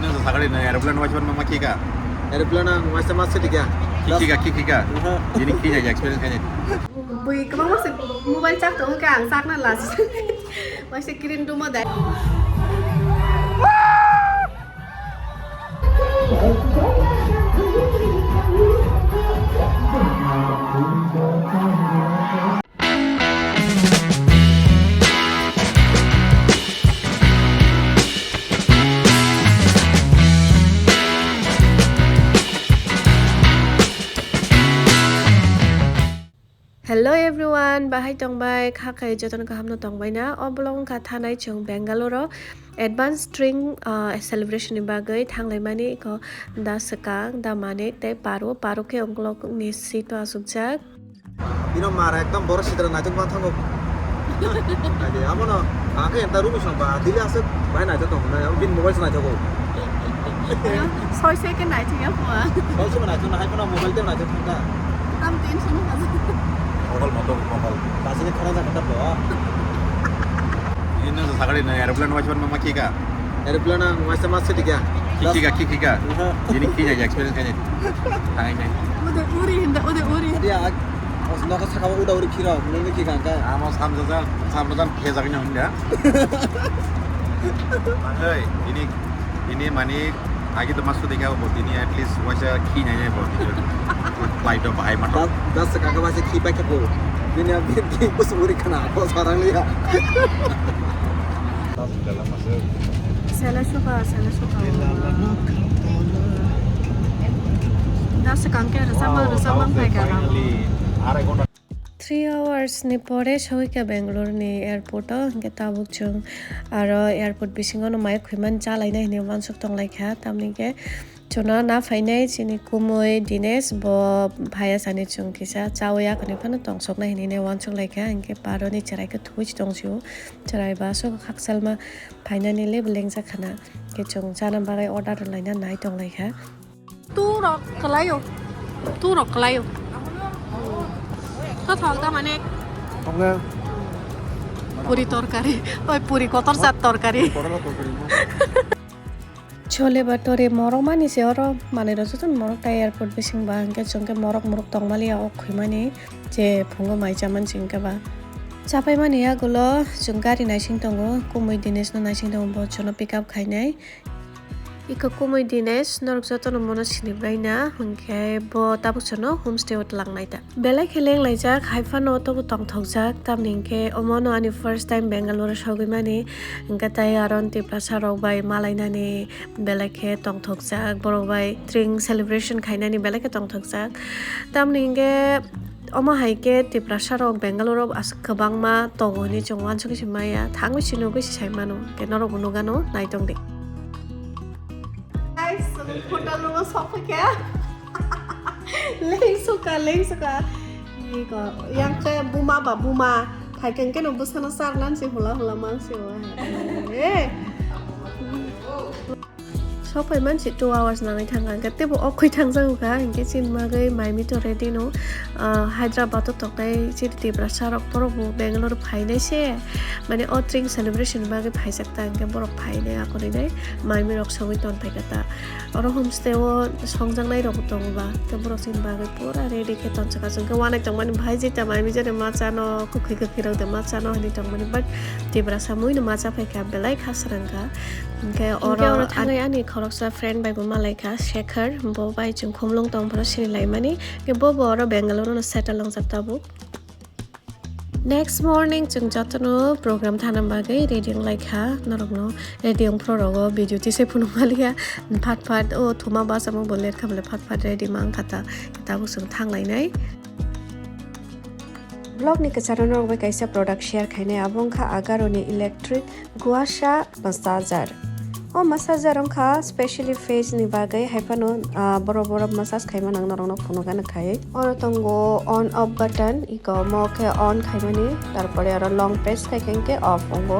Ini sakali na aeroplane macam mana kika? Aeroplane macam mana sih dia? Kika. Ini kini aja experience kayaknya. Bùi cái bóng xịt mobile chắc tưởng càng sắc nên là mới sẽ kirim đúng không đấy. Hello everyone, bahai tongbai khakai joton ka hamno tongbai na oblong ka thanai chung Bangalore advanced string celebration ni bagai thanglai mani ko da sakang da mane te paro ke onglok ni sito asukjak Ini marah ekdom boros sidra najung bang thango. Jadi apa no? Angke enta Rumi sampai dili asuk bahai najung tong. Nah, bin mobile sana jago. soi xe cái này thì á mà Kalau cuma najung nah, itu mobile tu najung tong. tâm tin xuống hả Mahal. Rasanya keren tak ketep loh. Ini sakali na aeroplane macam mana kika? Aeroplane macam mana sih dia? Kika. Ini kini aja experience kayaknya. Kayaknya. udah uri Dia nggak usah kamu udah kira, mungkin kira kan? Amos sambil kezaknya enggak. Hey, ini mani lagi tu masuk tiga bot ini at least wajah kini aja bot ini. Flight of bahai mata. Das sekarang masih kipak ke bu. Ini abis kipas buri kenapa sekarang lihat? Dalam masuk. Salah suka dah sekarang ke resama mereka 3 hours ni pore shoy ka Bangalore ni airport ke tabuk chung aro airport bisingo no mai khwiman chalai na ni wansuk tong laikha tamni ke chona na fainai chini kumoi dines bo bhaya sani chung kisa chawya kani phana tongsok na hini ne wansuk laikha anke paro ni charai ka thuich tongchu charai ba so khaksal ma phaina ni le belengja khana ke chung chana bagai order laina nai tong laikha tu rok kalayo তো থাকতা মানে Enggak. Puri তরকারি ওই পুরি কতর জাত তরকারি চলে বাটরে মরক মানিছে আর মানে রসুন মরক তাই এয়ারপোর্ট বিসিং বা আঙ্কে চঙ্কে মরক তংমালিয়া অখুইমানি যে ফুঙ্গো মাইজামান চিংকে বা চাপাই মানিয়া গুলো जों गारि नायसिं दङ कुमै दिनेशनो नायसिं दङ बचनो pickup खायनाय Iko kumoi dines norok joto no mono sinibrai na hungke bo tabuchono homestay ot langnai ta belai kheleng laijak haifano to tong thogjak tamningke omono ani first time Bangalore shogui mani hingka tai aron tiplasa rok bai malainani belai khe tong thogjak borok bai string celebration khainani belai khe tong thogjak tamningke Oma haike tiplasa rok Bangalore as kwbangma tongo ni chongwan suki simaya thangwi sino goi saimano ke norok bunugano naitong de hotel lo sok kya leng suka iko yang ke buma khai ken ken busana sak nan si hula mang si wa Sopai man si 2 hours na ngai thangan ka tebo okhoi thangjang ka inke chin ma gai mai mi to ready no Hyderabad to tokai si tibra sarok porok Bangalore phainai se mane otring celebration ba gai phaijak ta inke borok phainai akoni dai mai mi rok songoi ton phaikata oro homestay o songjang nai rok tong ba te borok chin ba gai pura ready ke ton chaka jong wanai tong mani bhai jita mai mi jare ma chano kukhoi rok de ma chano hani tong mani but tibra samui no ma cha phaika belai khasrang ka inke oro thangai ani Khoroksa friend by Buma Laika Shekhar bo bai chung khomlong tong phara sini lai mani ke bo oro Bangalore no settle long jata bu Next morning chung jatano program thanam bagai reading laika norokno reading prorogo video ti se phunu malia phat o thuma ba samong bolet khamle phat ready mang khata tabu sung thanglai nai Blog ni kacharono bai kaisa product share khaine abong kha agaroni electric guasha massager O massager kha specially face ni bagai haifano boro massage khaima nang narong phuno gana khai oro tongo on off button iko mo khe on khaimani tarpore aro long press khaikengke off ongo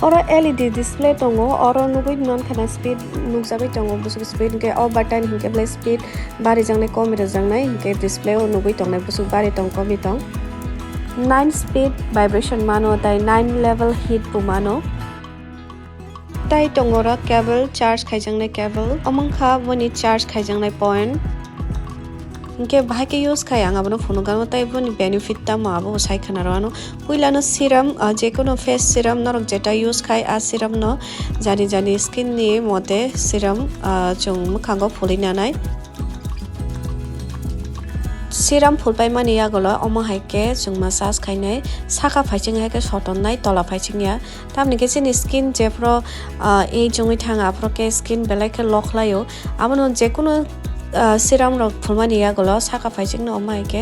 oro LED display tongo oro nugui non khana speed nugjabai tongo busuk speed ke off button hinke play speed bari jangnai komira jangnai hinke display o nugui tongnai busuk bari tong komi tong 9 speed vibration mano tai 9 level heat pumano tai tongora cable charge khaijangnai cable amongkha boni charge khaijangnai point inke bahai ke use khai ang abono phone gano tai boni benefit ta ma abo sai khana rano puilano serum je kono face serum norok jeta use khai a serum no jani jani skin ni mote serum chung mukhango phulinanai serum phulpai mani yagolo omo haike chung massage khainai saka phaiching haike sotonnai tola phaiching ya tamni ke chini skin jepro ei jongoi thanga apro ke skin belai ke lokhlayo abono je kono serum rok phulmani yagolo saka phaiching no omo haike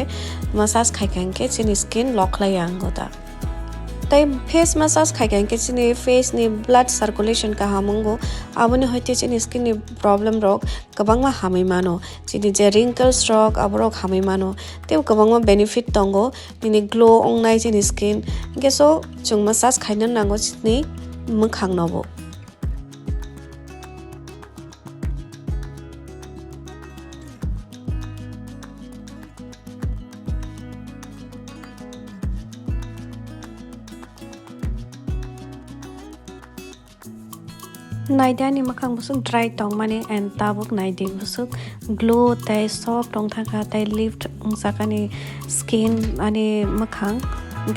massage khaikanke chini skin lokhlaya angota tai face massage khaikanke chini face ni blood circulation ka hamungo aboni hoite chini skin ni problem rok kabangma hamai mano chini je wrinkles rok aborok hamai mano teu kabangma benefit tongo nini glow ongnai chini skin geso chung massage khaina nango chini mukhang nobo naidani makhang busuk dry tong mani and tabuk naidi busuk glow tai soft tong thaka tai lift ungsakani skin ani makhang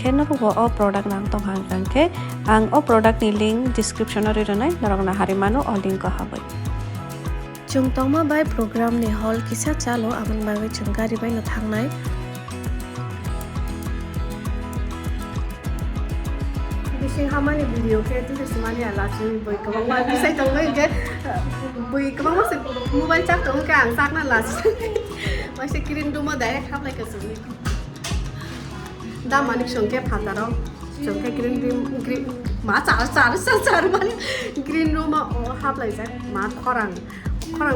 kena ko o product nang tong hang kangke ang o product ni link description ori ronai narong na harimano o link ko habai chung tongma bai program ni hall kisa chalo amon bai chung gari bai no thangnai Bising hamani video ke tu semani ala chui boy kabang ma bisai tong ngai ke boy kabang ma se mobile chak tong ka ang sak na la ma se green room ma direct hap like asuni da manik song ke phata ro song ke green ma char mani green room ma hap like sa ma khorang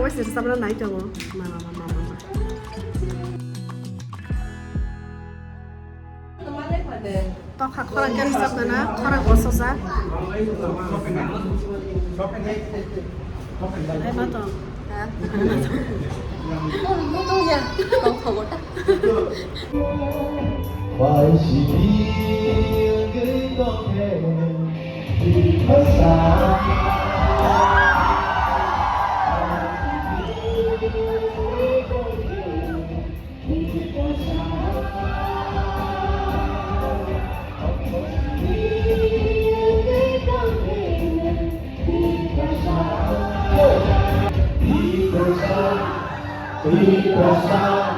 wa se samra nai tong ma Tok hak orang kan sab na orang bososa. Ai ma to. To ya. Không thổ ta. 还是你给我的一颗沙。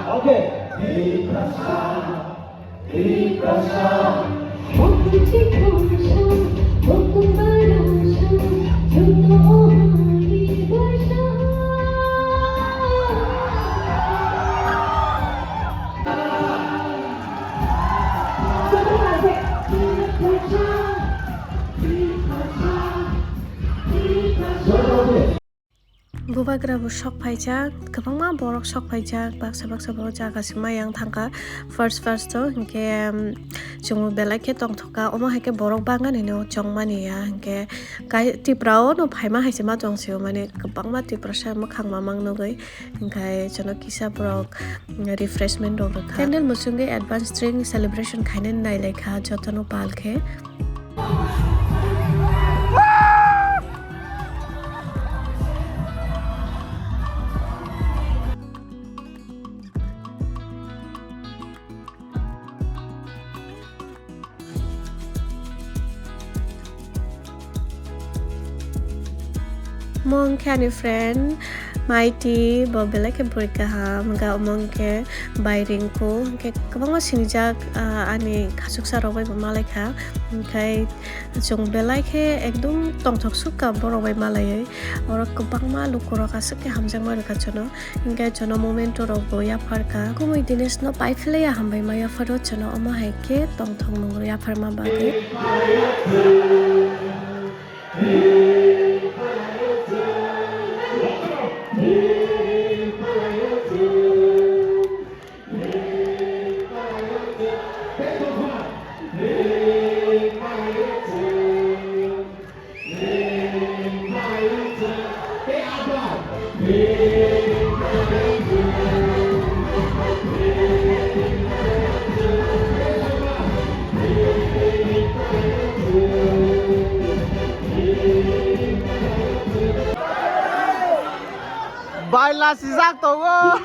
OK， 我不知空想，我不把忧伤，就多一个伤。Bubagrabu shock paijak kabangma borok shock paijak baksa borok jaga sima yang thangka first to hingke chung belai ke tong thoka omo haike borok bangan ino chongmani ya hingke kai tiprao no phaima haisema chongsio mane kabangma tiprasa makhang mamang nogoi hingkai chono kisa borok refreshment rok candle musunge advanced string celebration khainen nai lekha jotono palkhe mong kani friend mighty bobela ke burika ha mga mong ke bairing ko ke kabang sinijak ani khasuksa robai malai kha kai jong belai ke ekdum tongthok suka borobai malai ora kabang ma lukura ka sake hamjang ma ka chono inga chono moment ro boya farka kumoi dines no paifle ya hambai ma ya faro chono ama haike tongthok no ya farma bage Baila si giác tàu ơ.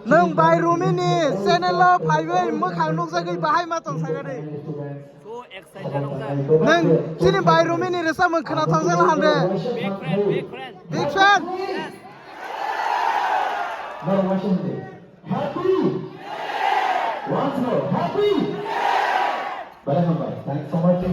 Nâng bài Rumi ni channel lo phải với mức hàng nông dân cái bài mà tổng sai cái đi. Nâng chỉ nên bài Rumi ni sao mình khana thong sang là hande. Big fan. Happy. Once more, happy. Thanks so much.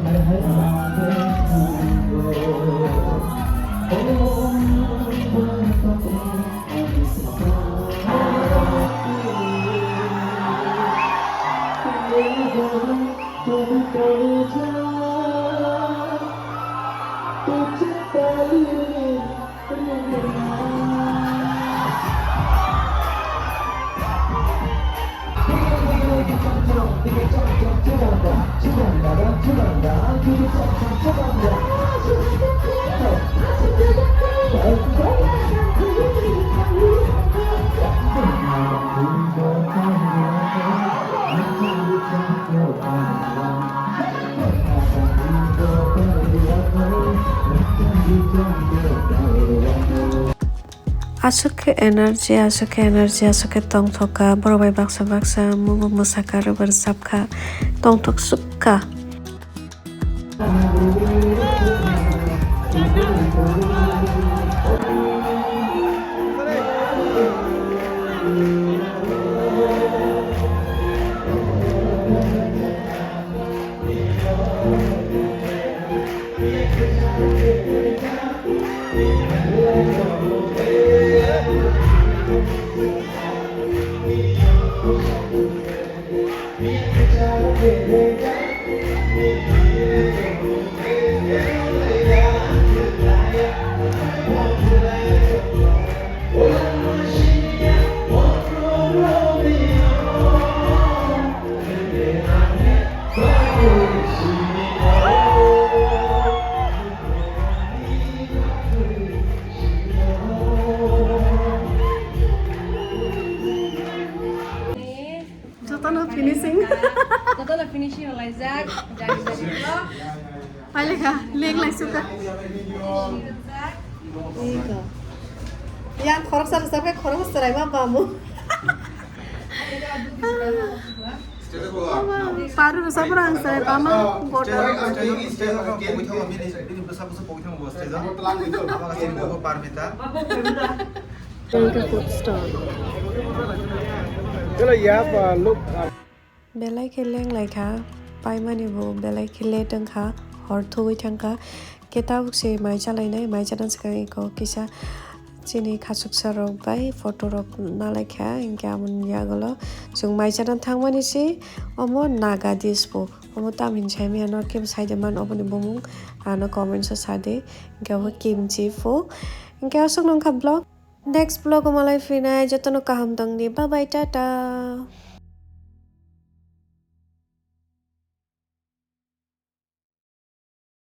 Asuk energy tong thoka borobai baksa mubu musaka robar sapka tong thok sukka finishing like that. Pale ka, leg like suka. Ika. Yan khorok sar sabe khorok sarai ma bamu. Paru sabra ang sarai bama border. Food stall. Chalo यहाँ look Belai keleng lai kha pai mani bo belai khile tang kha hor thui thang kha keta se mai chalai nai mai chadan sakai ko kisa chini khasuk sarok bai photo rok na lai kha ingamon ya golo jung mai chadan thangmani si omo naga dispo omo tamin chaimi anor kim saide man oboni bomung ana comments sa de gawa kimchi fo inga sung nong kha blog next blog malai finai jotono kaham dong ni bye bye tata